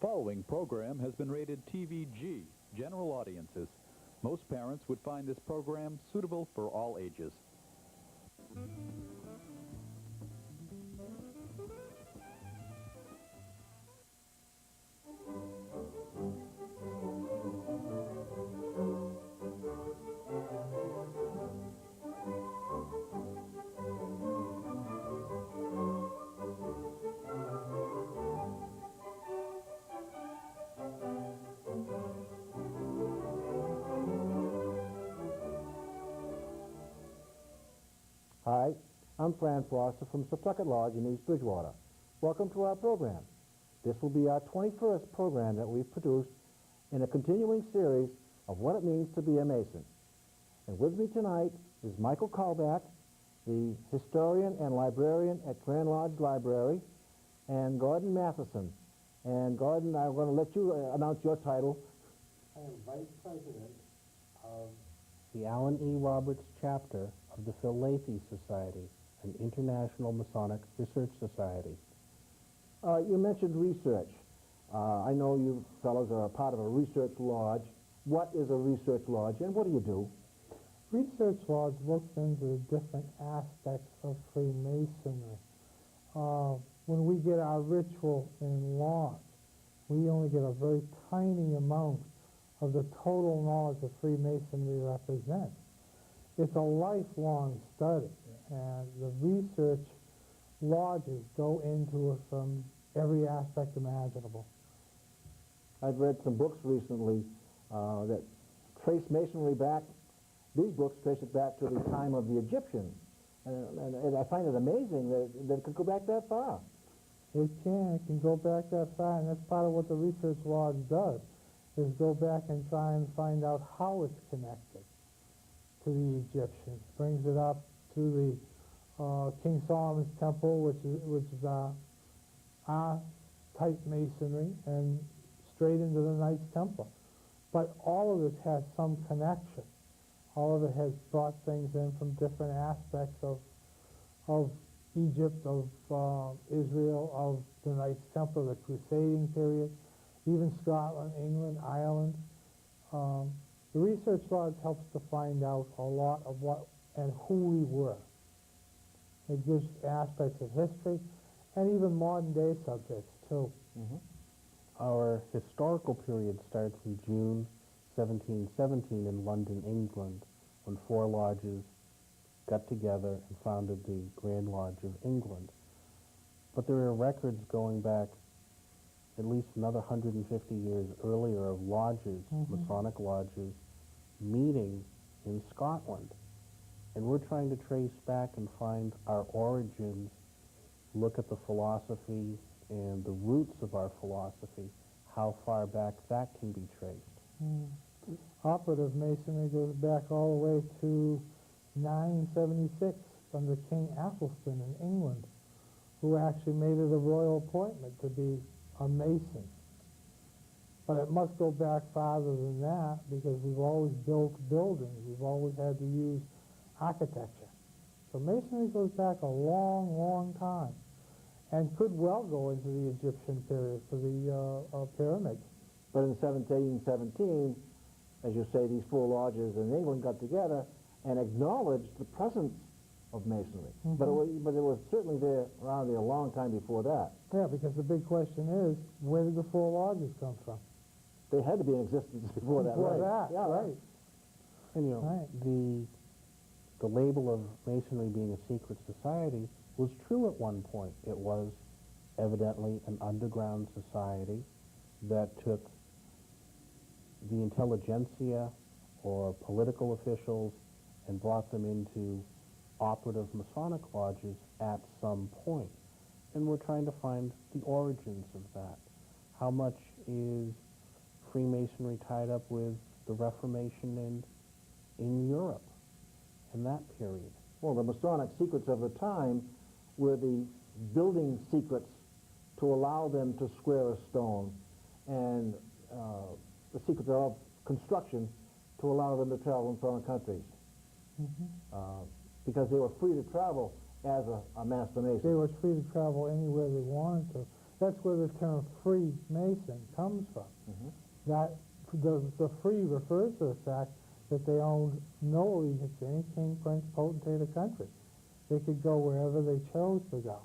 Following program has been rated TVG, general audiences. Most parents would find this program suitable for all ages. Hi, I'm Fran Foster from Septucket Lodge in East Bridgewater. Welcome to our program. This will be our 21st program that we've produced in a continuing series of what it means to be a Mason. And with me tonight is Michael Kaulbach, the historian and librarian at Grand Lodge Library, and Gordon Matheson. And Gordon, I'm going to let you announce your title. I am Vice President of the Allen E. Roberts chapter of the Philadelphia Society, an international Masonic research society. You mentioned research. I know you fellows are a part of a research lodge. What is a research lodge, and what do you do? Research Lodge looks into the different aspects of Freemasonry. When we get our ritual in lodge, we only get a very tiny amount of the total knowledge of Freemasonry represents. It's a lifelong study, and the research lodges go into it from every aspect imaginable. I've read some books recently that trace Masonry back. These books trace it back to the time of the Egyptians, and I find it amazing that it could go back that far. It can go back that far, and that's part of what the Research Lodge does, is go back and try and find out how it's connected to the Egyptians. Brings it up to the King Solomon's Temple, which is our type masonry, and straight into the Knights Templar. But all of it has some connection. All of it has brought things in from different aspects of Egypt, of Israel, of the Knights Templar, the Crusading period, even Scotland, England, Ireland. The Research Lodge helps to find out a lot of what and who we were. It gives aspects of history and even modern-day subjects, too. Mm-hmm. Our historical period starts in June 1717 in London, England, when 4 lodges got together and founded the Grand Lodge of England. But there are records going back at least another 150 years earlier of lodges, Masonic lodges, meeting in Scotland. And we're trying to trace back and find our origins, look at the philosophy and the roots of our philosophy, how far back that can be traced. Operative Masonry goes back all the way to 976 under King Athelstan in England, who actually made it a royal appointment to be a Mason. But it must go back farther than that, because we've always built buildings. We've always had to use architecture. So Masonry goes back a long, long time, and could well go into the Egyptian period for the pyramids. But in 1717, as you say, these 4 lodges in England got together and acknowledged the presence of Masonry. But it was certainly there around there a long time before that. Yeah, because the big question is, where did the 4 lodges come from? They had to be in existence before that, Before right? that, Yeah, right. And you know, Right. the label of Masonry being a secret society was true at one point. It was evidently an underground society that took the intelligentsia or political officials and brought them into operative Masonic lodges at some point. And we're trying to find the origins of that. How much is Freemasonry tied up with the Reformation in Europe in that period? Well, the Masonic secrets of the time were the building secrets to allow them to square a stone, and the secrets of construction to allow them to travel in foreign countries. Because they were free to travel as a Master Mason. They were free to travel anywhere they wanted to. That's where the term Freemason comes from. That the free refers to the fact that they owned no allegiance to any king, prince, potentate, or country. They could go wherever they chose to go,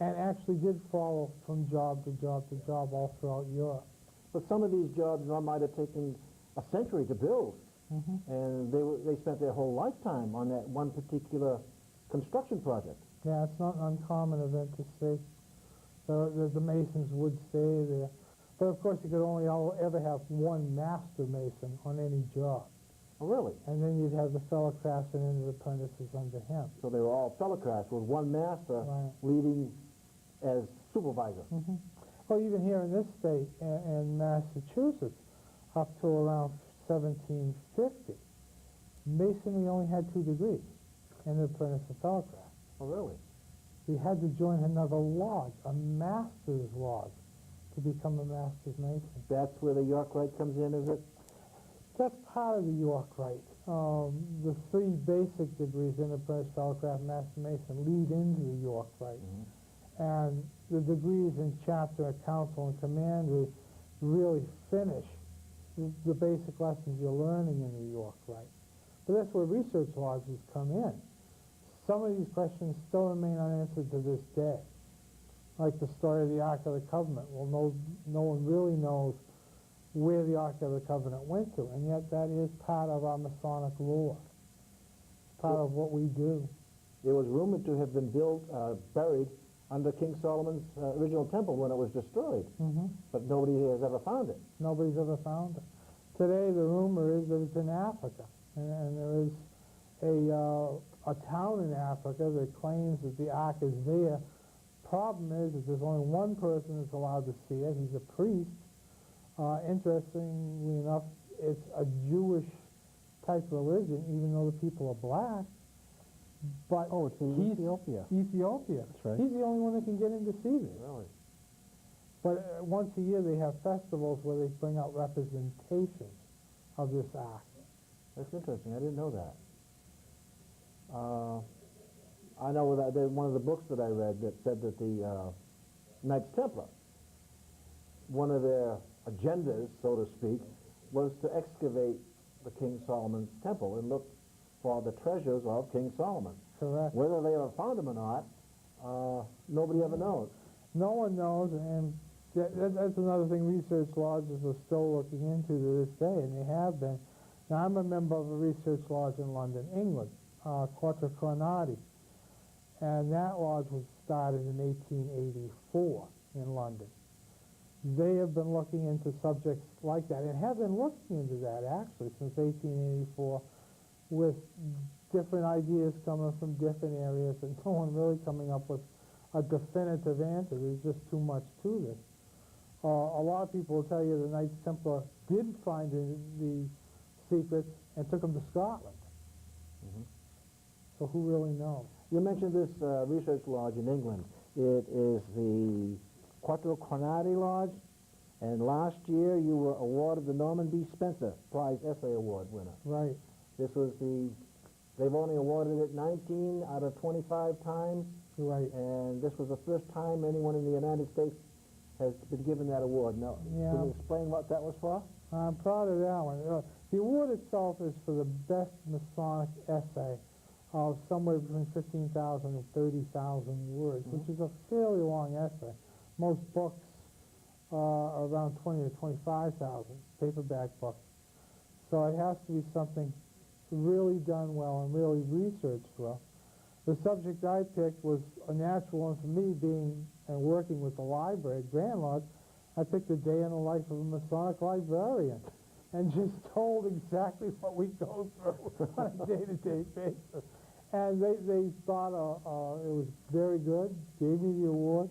and actually did follow from job to job to job all throughout Europe. But some of these jobs might have taken a century to build, and they spent their whole lifetime on that one particular construction project. Yeah, it's not an uncommon event to see. The masons would stay there. But of course, you could only ever have one master mason on any job. Oh, really? And then you'd have the fellow craftsmen and the apprentices under him. So they were all fellow crafts with one master Right. leading as supervisor. Well, even here in this state, in Massachusetts, up to around 1750, masonry only had 2 degrees in the apprentice and fellow craft. Oh, really? You had to join another lodge, a master's lodge, to become a master's mason. That's where the York Rite comes in, is it? That's part of the York Rite. The 3 basic degrees in apprentice, fellow craft, master mason lead into the York Rite. And the degrees in chapter, council, and commandery really finish the basic lessons you're learning in the York Rite. But that's where research lodges come in. Some of these questions still remain unanswered to this day. Like the story of the Ark of the Covenant. Well, no one really knows where the Ark of the Covenant went to, and yet that is part of our Masonic lore. It's part of what we do. It was rumored to have been buried under King Solomon's original temple when it was destroyed, but nobody has ever found it. Nobody's ever found it. Today, the rumor is that it's in Africa, and there is a town in Africa that claims that the Ark is there. Problem is that there's only one person that's allowed to see it. He's a priest. Interestingly enough, it's a Jewish type religion, even though the people are black. But it's in Ethiopia. Ethiopia. That's right. He's the only one that can get in to see this. Really? But once a year they have festivals where they bring out representations of this Ark. That's interesting. I didn't know that. I know that there's one of the books that I read that said that the Knights Templar, one of their agendas, so to speak, was to excavate the King Solomon's temple and look for the treasures of King Solomon. Correct. Whether they ever found them or not, nobody ever knows. No one knows, and that's another thing research lodges are still looking into to this day, and they have been. Now, I'm a member of a research lodge in London, England, Quattro Coronati, and that lodge was started in 1884 in London. They have been looking into subjects like that, and have been looking into that, actually, since 1884, with different ideas coming from different areas, and no one really coming up with a definitive answer. There's just too much to this. A lot of people will tell you the Knights Templar did find the secrets and took them to Scotland. So who really knows? You mentioned this research lodge in England. It is the Quattro Coronati Lodge, and last year you were awarded the Norman B. Spencer Prize Essay Award winner. Right. This was they've only awarded it 19 out of 25 times, Right. and this was the first time anyone in the United States has been given that award. Now, Yeah. can you explain what that was for? I'm proud of that one. The award itself is for the best Masonic essay of somewhere between 15,000 and 30,000 words, which is a fairly long essay. Most books are around 20 to 25,000, paperback books. So it has to be something really done well and really researched well. The subject I picked was a natural one for me, being and working with the library at Grand Lodge. I picked a day in the life of a Masonic librarian and just told exactly what we go through on a day-to-day basis. And they thought it was very good, gave me the award,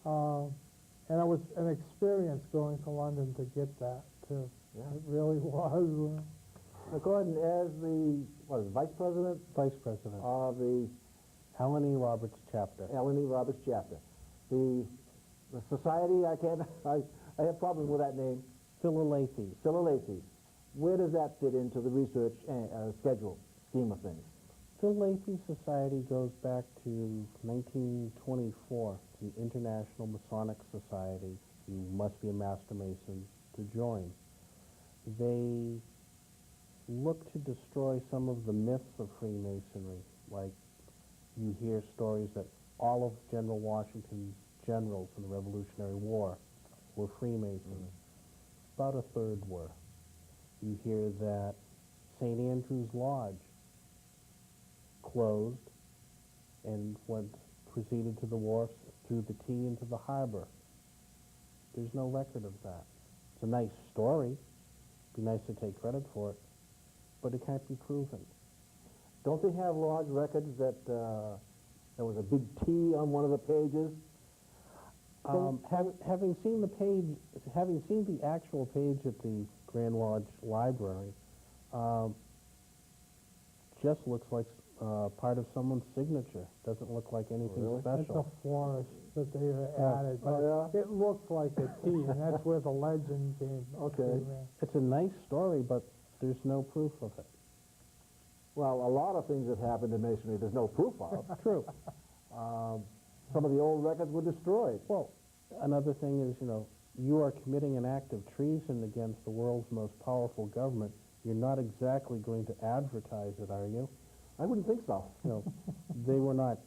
and it was an experience going to London to get that, too. Yeah. It really was. Gordon, as the vice president Vice President. of the Helen E. Roberts chapter. Ellen E. Roberts chapter, the society, I have problems with that name, Philalethes. Philalethes. Where does that fit into the research scheme of things? Philalethes Society goes back to 1924. the International Masonic Society. You must be a Master Mason to join. They look to destroy some of the myths of Freemasonry, like you hear stories that all of General Washington's generals in the Revolutionary War were Freemasons. About a third were. You hear that St. Andrew's Lodge closed and proceeded to the wharfs, threw the tea into the harbor. There's no record of that. It's a nice story. Be nice to take credit for it, but it can't be proven. Don't they have lodge records that there was a big T on one of the pages? Having seen the page, having seen the actual page at the Grand Lodge Library, just looks like part of someone's signature. Doesn't look like anything Really? It's a special. flourish that they added, but Oh, yeah? it looks like a T, and that's where the legend came. Okay. came in. It's a nice story, but there's no proof of it. Well, a lot of things that happened in Masonry there's no proof of. True. Some of the old records were destroyed. Well, another thing is, you are committing an act of treason against the world's most powerful government. You're not exactly going to advertise it, are you? I wouldn't think so. They were not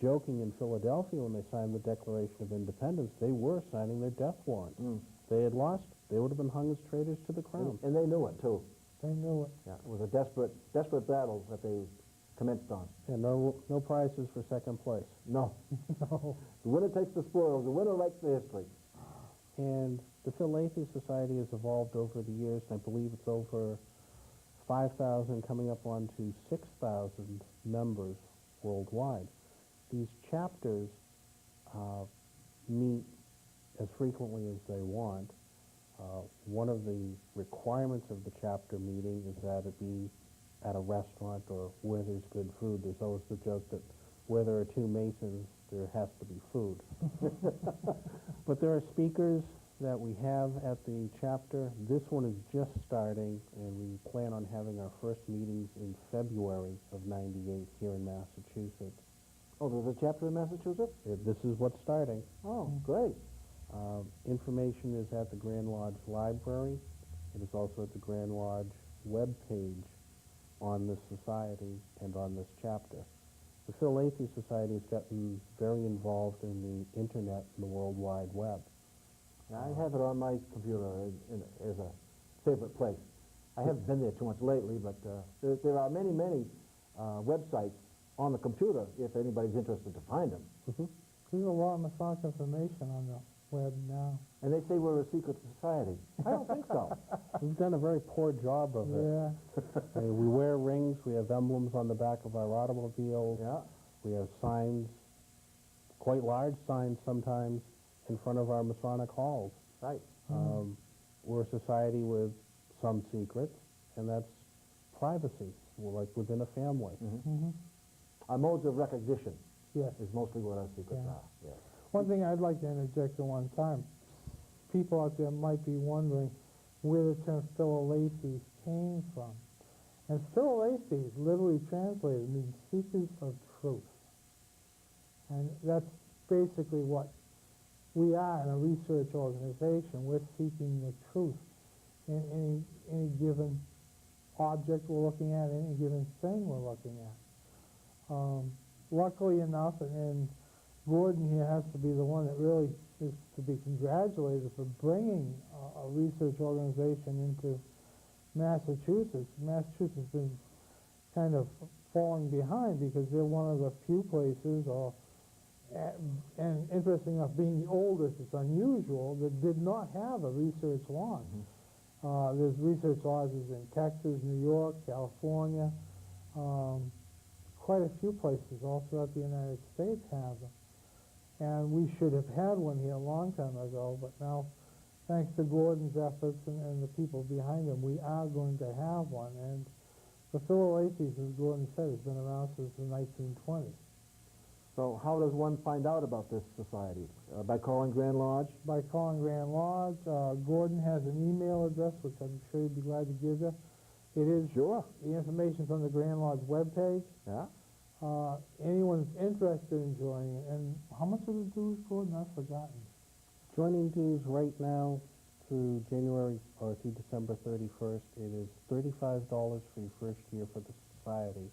joking in Philadelphia when they signed the Declaration of Independence. They were signing their death warrant. If they had lost, they would have been hung as traitors to the crown. And they knew it, too. They knew it. Yeah, it was a desperate battle that they commenced on. And no prizes for second place. No. No. The winner takes the spoils. The winner writes the history. And the Philadelphia Society has evolved over the years, and I believe it's over 5,000, coming up on to 6,000 members worldwide. These chapters meet as frequently as they want. One of the requirements of the chapter meeting is that it be at a restaurant or where there's good food. There's always the joke that where there are two Masons, there has to be food. But there are speakers that we have at the chapter. This one is just starting, and we plan on having our first meetings in February of '98 here in Massachusetts. Oh, there's a chapter in Massachusetts? This is what's starting. Oh, great. Information is at the Grand Lodge Library. It is also at the Grand Lodge webpage on this society and on this chapter. The Philadelphia Society has gotten very involved in the internet and the World Wide Web. I have it on my computer as a favorite place. I haven't been there too much lately, but there are many websites on the computer if anybody's interested to find them. There's a lot of Masonic information on the web now. And they say we're a secret society. I don't think so. We've done a very poor job of it. Yeah. We wear rings, we have emblems on the back of our automobiles, Yeah. we have signs, quite large signs sometimes, in front of our Masonic halls. Right. We're a society with some secrets, and that's privacy, like within a family. Our modes of recognition Yes. is mostly what our secrets Yeah. are. Yes. One thing I'd like to interject at one time, people out there might be wondering where the term Philalethes came from. And Philalethes, literally translated, means seekers of truth. And that's basically what we are in a research organization. We're seeking the truth in any given object we're looking at, any given thing we're looking at. Luckily enough, and Gordon here has to be the one that really is to be congratulated for bringing a research organization into Massachusetts. Massachusetts has been kind of falling behind because they're one of the few places, and interesting enough, being the oldest, it's unusual, that did not have a research lodge. There's research lodges in Texas, New York, California, quite a few places all throughout the United States have them. And we should have had one here a long time ago, but now, thanks to Gordon's efforts and the people behind him, we are going to have one. And the Philalethes, as Gordon said, has been around since the 1920s. So how does one find out about this society? By calling Grand Lodge? By calling Grand Lodge. Gordon has an email address, which I'm sure he'd be glad to give you. It is Sure. the information's on the Grand Lodge webpage. Yeah. anyone's interested in joining it. And how much are the dues, Gordon? I've forgotten. Joining dues right now through January or through December 31st, it is $35 for your first year for the society,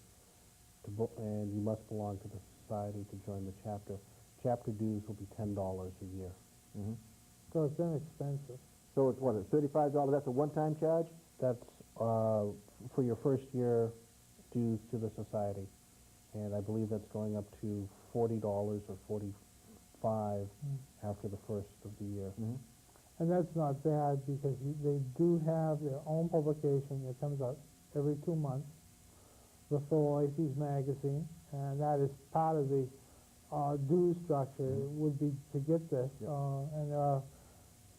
and you must belong to the society to join the chapter. Chapter dues will be $10 a year. Mhm. So it's inexpensive. So it's what, it's $35, that's a one-time charge? That's for your first year dues to the society, and I believe that's going up to $40 or $45 after the first of the year. Mhm. And that's not bad because they do have their own publication that comes out every 2 months, the Philadelphia's magazine, and that is part of the dues structure would be to get this. Yep. And there are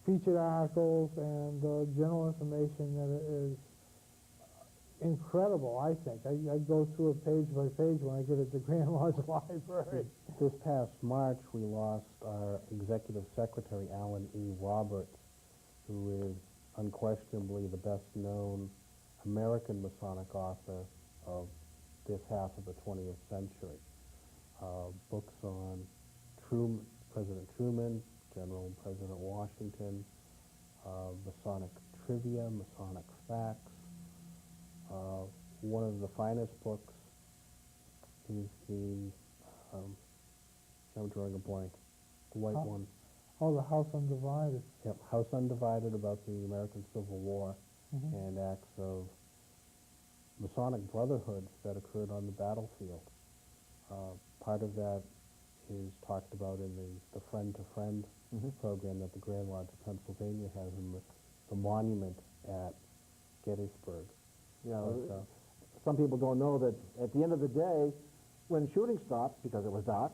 featured articles and general information that is incredible, I think. I go through it page by page when I get at the Grand Lodge Library. This past March, we lost our executive secretary, Alan E. Roberts, who is unquestionably the best-known American Masonic author of this half of the 20th century. Books on President Truman, General and President Washington, Masonic trivia, Masonic facts. One of the finest books is the, I'm drawing a blank, the white one. Oh, the House Undivided. Yep, House Undivided, about the American Civil War and acts of Masonic brotherhoods that occurred on the battlefield. Part of that is talked about in the Friend to Friend program that the Grand Lodge of Pennsylvania has in the monument at Gettysburg. Yeah, But, some people don't know that at the end of the day, when shooting stopped, because it was dark,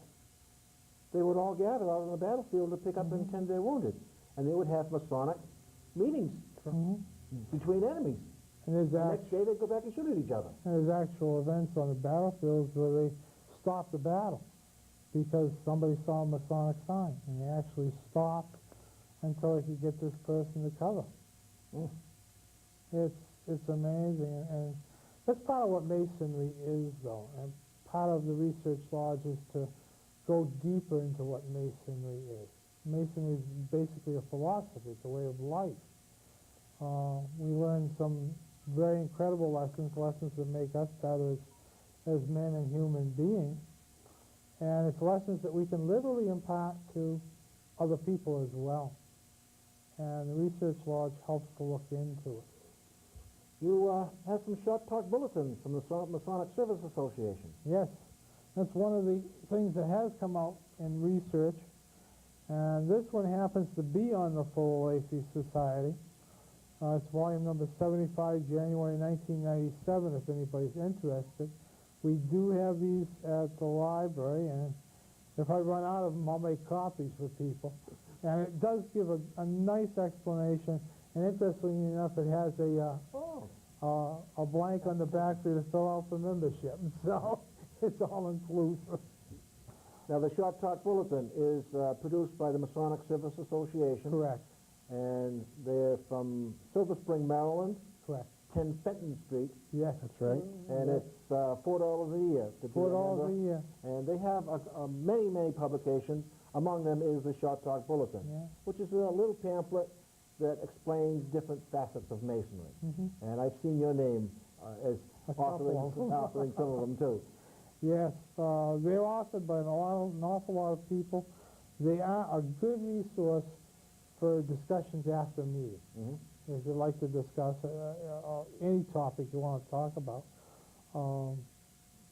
they would all gather out on the battlefield to pick up and tend their wounded. And they would have Masonic meetings between enemies. And there's The next day they'd go back and shoot at each other. there's actual events on the battlefields where they stopped the battle because somebody saw a Masonic sign, and they actually stopped until they could get this person to cover. It's amazing, and that's part of what Masonry is, though. And part of the Research Lodge is to go deeper into what Masonry is. Masonry is basically a philosophy, it's a way of life. We learn some very incredible lessons that make us better as men and human beings. And it's lessons that we can literally impart to other people as well. And the Research Lodge helps to look into it. You have some short talk bulletins from the Masonic Service Association. Yes, that's one of the things that has come out in research. And this one happens to be on the Philadelphia Society. It's volume number 75, January 1997, if anybody's interested. We do have these at the library, and if I run out of them, I'll make copies for people. And it does give a nice explanation, and interestingly enough, it has a blank on the back for you to fill out for membership. So it's all inclusive. Now, the Short Talk Bulletin is produced by the Masonic Service Association. Correct. And they're from Silver Spring, Maryland, Correct. 10 Fenton Street. Yes. That's right. And it's $4 a year to be a $4 member. a year. And they have many, many publications. Among them is the Short Talk Bulletin, which is a little pamphlet that explains different facets of Masonry. And I've seen your name as authoring some of them, too. Yes, they're authored by an awful lot of people. They are a good resource for discussions after a meeting. If you'd like to discuss any topic you want to talk about.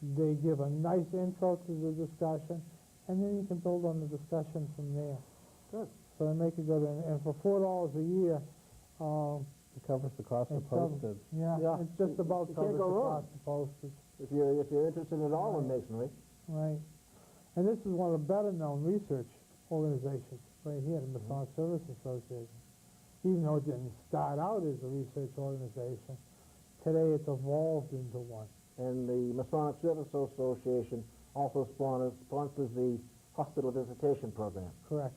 They give a nice intro to the discussion, and then you can build on the discussion from there. Good. So they make it good, and for $4 a year, It covers the cost of postage. yeah, it's just about You can't covers go the wrong. cost of postage. If you're interested at all in Masonry. Right. And this is one of the better-known research organizations right here, the Masonic Service Association. Even though it didn't start out as a research organization, today it's evolved into one. And the Masonic Service Association also sponsors the hospital visitation program. Correct.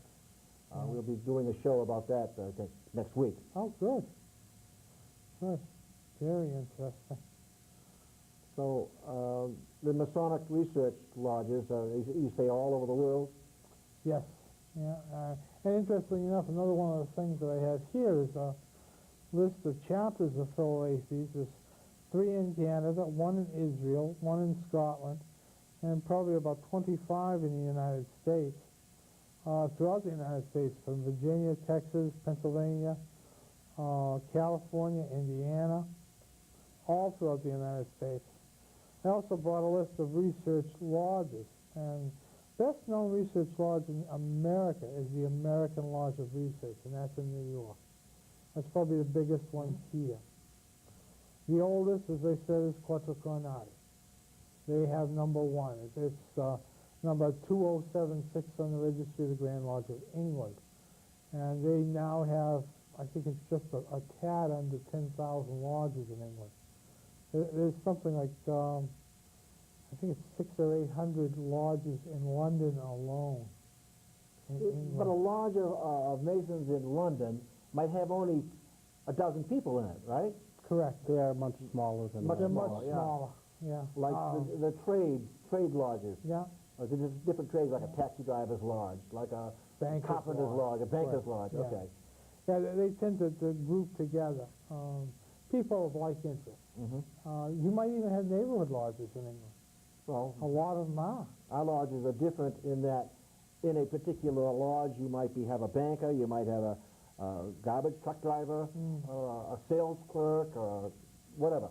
We'll be doing a show about that, I think, next week. Oh, good. Good. Very interesting. So, the Masonic research lodges, you say all over the world? Yes, yeah. And interestingly enough, another one of the things that I have here is a list of chapters of Philalethes. There's 3 in Canada, 1 in Israel, 1 in Scotland, and probably about 25 in the United States. Throughout the United States, from Virginia, Texas, Pennsylvania, California, Indiana, all throughout the United States. I also brought a list of research lodges, and best-known research lodge in America is the American Lodge of Research, and that's in New York. That's probably the biggest one here. The oldest, as I said, is Quattro Coronati. They have number 1. It's number 2076 on the Registry of the Grand Lodge of England. And they now have, I think it's just a tad under 10,000 lodges in England. There's something like, I think it's 600 or 800 lodges in London alone. But a lodge of Masons in London might have only a dozen people in it, right? Correct. They are much smaller than They're that. much yeah. smaller, yeah. Like the trade lodges. Yeah. There's different trades, like a taxi driver's lodge, like a Banker's carpenter's lodge, a banker's lodge, Yeah. okay. Yeah, they tend to group together people of like interest. Mm-hmm. You might even have neighborhood lodges in England. Well, A lot of them are. our lodges are different in that in a particular lodge you might have a banker, you might have a garbage truck driver, or a sales clerk, or whatever.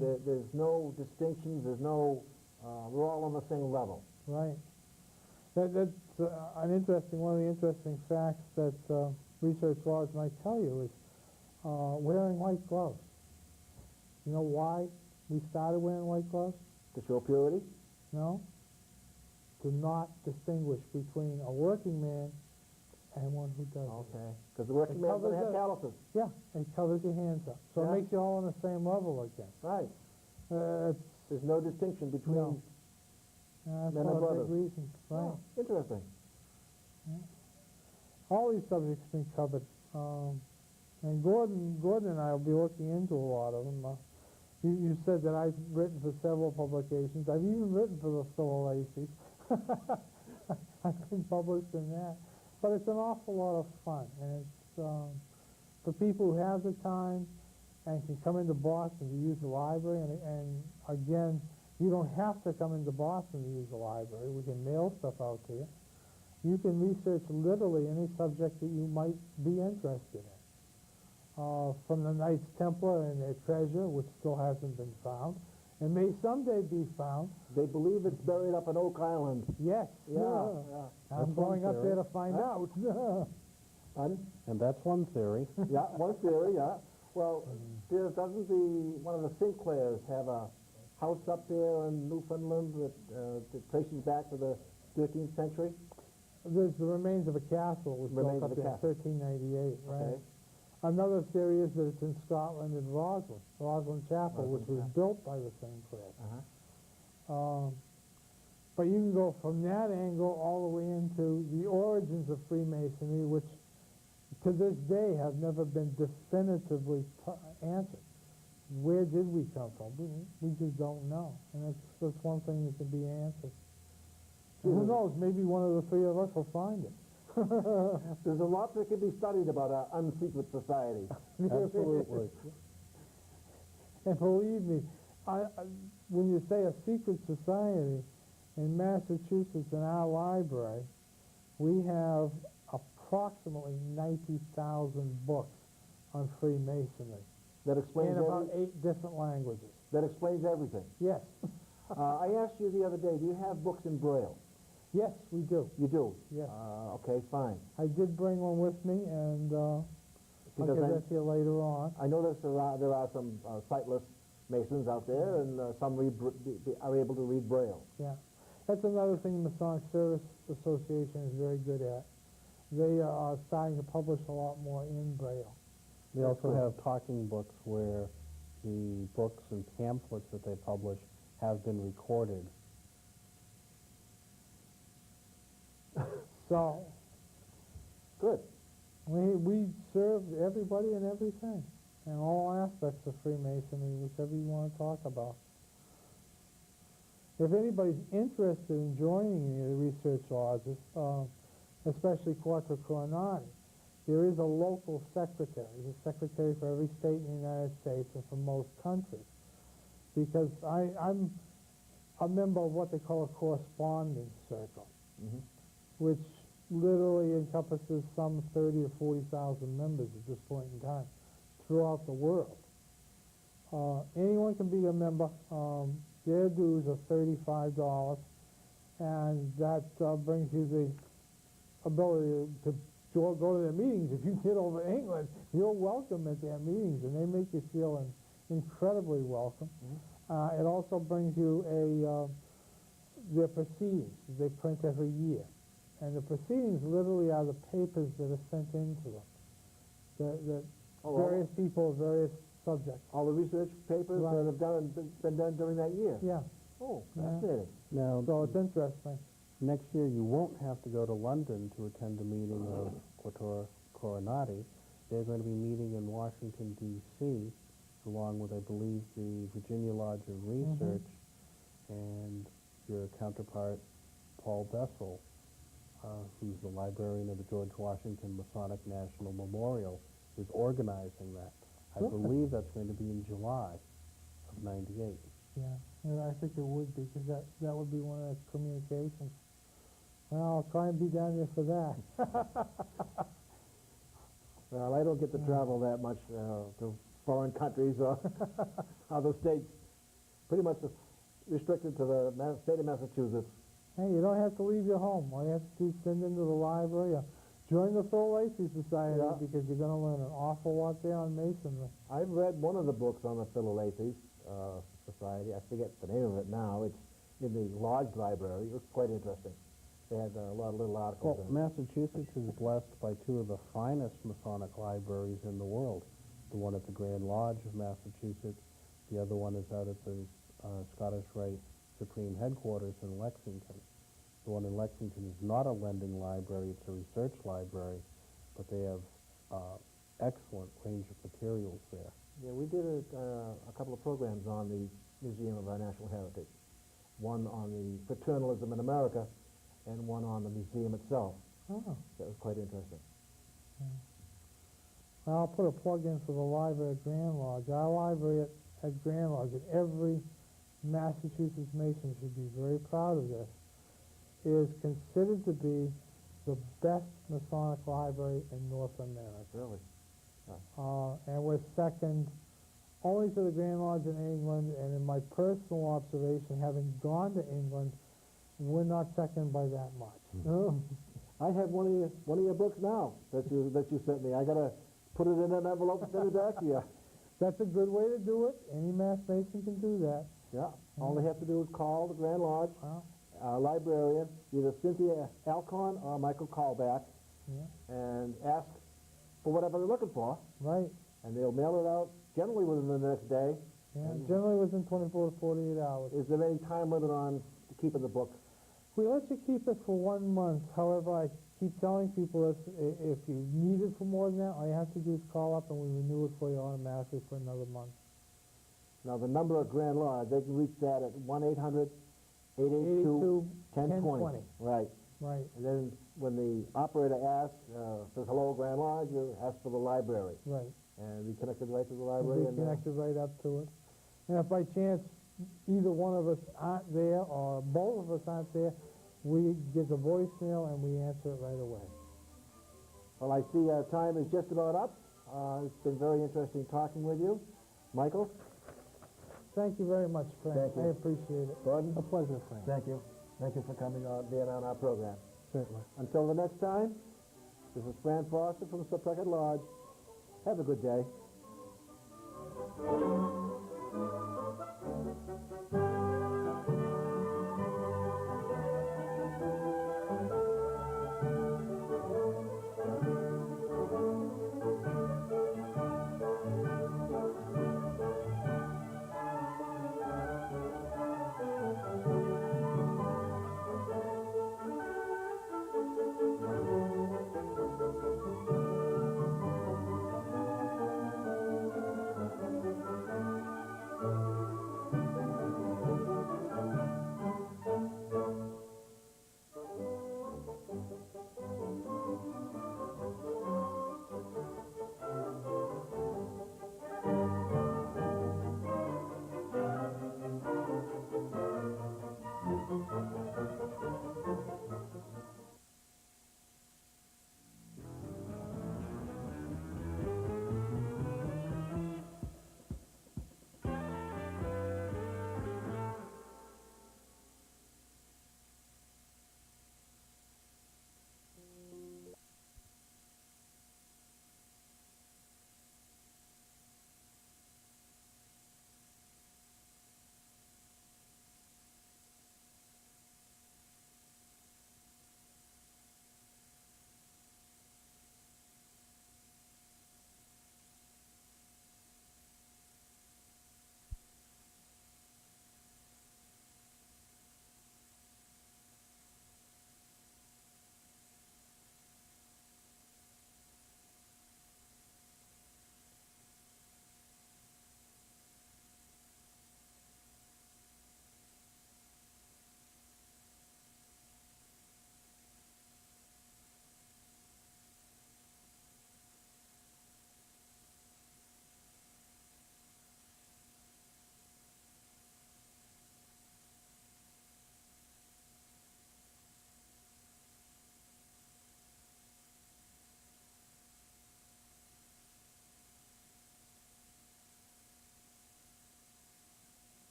There's no distinctions, there's no, we're all on the same level. Right. That's one of the interesting facts that research lodge might tell you is wearing white gloves. You know why we started wearing white gloves? To show purity? No. To not distinguish between a working man and one who doesn't. Okay. Because the working It man's going to covers have calluses. Yeah, it covers your hands up. So Yeah. it makes you all on the same level again. Right. It's, There's no distinction between... No. That's Men one and of the brothers. big reasons, right? Oh, interesting. All these subjects been covered. And Gordon and I will be looking into a lot of them. You said that I've written for several publications. I've even written for the Philalethes. I've been published in that. But it's an awful lot of fun. And it's for people who have the time and can come into Boston to use the library. And again, you don't have to come into Boston to use the library. We can mail stuff out to you. You can research literally any subject that you might be interested in. From the Knights Templar and their treasure, which still hasn't been found, and may someday be found. They believe it's buried up in Oak Island. Yes. Yeah. I'm That's going one up there theory. to find Huh? out. Pardon? And that's one theory. Yeah, one theory, yeah. Well, doesn't one of the Sinclairs have a house up there in Newfoundland that traces back to the 13th century? There's the remains of a castle. It was built Remains up of a in castle. 1398, right? Okay. Another theory is that it's in Scotland in Roslin Chapel, which was Chapel. built by the Sinclairs. Uh-huh. But you can go from that angle all the way into the origins of Freemasonry, which to this day have never been definitively answered. Where did we come from? We just don't know. And that's one thing that can be answered. And who knows, maybe one of the three of us will find it. There's a lot that can be studied about our unsecret society. Absolutely. And believe me, when you say a secret society, in Massachusetts, in our library, we have approximately 90,000 books on Freemasonry That explains in about 8 different languages. That explains everything. Yes. I asked you the other day, do you have books in Braille? Yes, we do. You do? Yes. Okay, fine. I did bring one with me, and I'll Because give that to you later on. I know there are some sightless Masons out there, and some are able to read Braille. Yeah. That's another thing the Masonic Service Association is very good at. They are starting to publish a lot more in Braille. They also have talking books where the books and pamphlets that they publish have been recorded. So, Good. we serve everybody and everything, in all aspects of Freemasonry, whichever you want to talk about. if anybody's interested in joining any of the research lodges, especially Quattro Coronati, there is a local secretary. There's a secretary for every state in the United States and for most countries. Because I'm a member of what they call a corresponding circle, which literally encompasses some 30 or 40,000 members at this point in time throughout the world. Anyone can be a member. Their dues are $35, and that brings you the ability to go to their meetings. If you get over to England, you're welcome at their meetings, and they make you feel incredibly welcome. It also brings you their proceedings. They print every year. And the proceedings literally are the papers that are sent into them. That various people, various subjects. All the research papers that have been done during that year? Yeah. Oh, fascinating. Now, So it's interesting. next year you won't have to go to London to attend a meeting of Quattro Coronati. They're going to be meeting in Washington, D.C., along with, I believe, the Virginia Lodge of Research and your counterpart, Paul Bessel, who's the librarian of the George Washington Masonic National Memorial, is organizing that. I believe that's going to be in July of '98. Yeah, I think it would be, because that would be one of the communications. Well, I'll try and be down there for that. Well, I don't get to travel that much to foreign countries or other states. Pretty much restricted to the state of Massachusetts. Hey, you don't have to leave your home. All you have to do is send into the library or join the Phil Lacey Society, because you're going to learn an awful lot there on Masonry. I've read one of the books on the Philalethes Society. I forget the name of it now. It's in the Lodge Library. It was quite interesting. They had a lot of little articles Well, in it. Massachusetts is blessed by two of the finest Masonic libraries in the world. The one at the Grand Lodge of Massachusetts. The other one is out at the Scottish Rite Supreme Headquarters in Lexington. The one in Lexington is not a lending library, it's a research library, but they have excellent range of materials there. Yeah, we did a couple of programs on the Museum of our National Heritage. One on the fraternalism in America, and one on the museum itself. Oh. That was quite interesting. I'll put a plug in for the library at Grand Lodge. Our library at Grand Lodge, and every Massachusetts Mason should be very proud of this, is considered to be the best Masonic library in North America. Really? And we're second only to the Grand Lodge in England, and in my personal observation, having gone to England, we're not second by that much. I have one of your books now that you sent me. I gotta put it in an envelope and send it back to you. That's a good way to do it. Any Mass Mason can do that. Yeah. All they have to do is call the Grand Lodge, librarian, either Cynthia Alcon or Michael Kaulbach, and ask for whatever they're looking for. Right. And they'll mail it out generally within the next day. Yeah, generally within 24 to 48 hours. Is there any time limit on keeping the book? We let you keep it for 1 month. However, I keep telling people if you need it for more than that, all you have to do is call up and we renew it for you automatically for another month. Now, the number of Grand Lodge, they can reach that at 1-800-882-1020. Right. Right. And then when the operator asks, says, hello, Grand Lodge, you ask for the library. Right. And be connected right to the library. Be connected right up to it. And if by chance either one of us aren't there or both of us aren't there, we get the voicemail and we answer it right away. Well, I see our time is just about up. It's been very interesting talking with you. Michael? Thank you very much, Frank. Thank you. I appreciate it. Gordon? A pleasure, Frank. Thank you. Thank you for coming on, being on our program. Certainly. Until the next time, this is Fran Foster from Septucket Lodge. Have a good day.